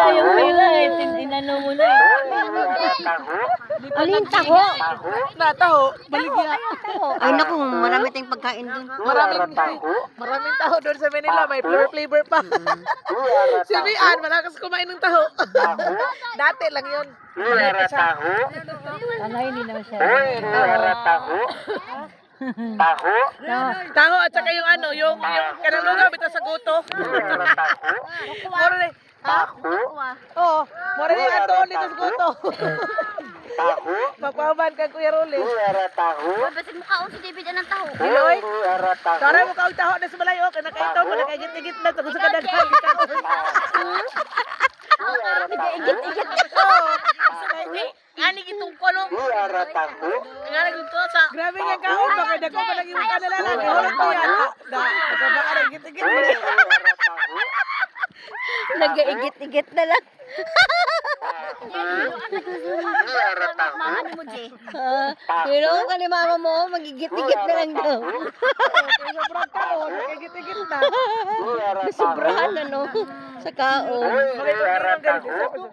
Yung pila eh, tinano mo na eh. Alin taho? Taho, baligya. Ay naku, marami tayong pagkain dun. Maraming taho doon sa Manila, may flavor pa. Si Mian, malakas kumain ng taho. Dati lang yun. Alay, hindi naman siya. Taho at saka yung ano, yung kanalugaw bito sa guto. Moro na. Oo, moro na yung atron dito sa guto. Magpaman ka Kuya Rolly. Basit mo kaon si David ng taho. Iloy. Tara mo kaong taho na sa malayo, kinakaitaw mo, nakagit-igit na, tapos sa kadaghan. Igit-igit. Ani gitong kono. Nga nagito sa. Grabe nga kaon, baka dako pa naging mukha nila lang. Ihulog mo yan. Baka nagigit-igit. Nag-igit-igit na lang. Mama ni mo, Jay. Pero ka ni mama mo, magigit-igit na lang daw. Sobrang kaon, nagigit-igit na. Sobrahan ano, sa kaon. Mga ito,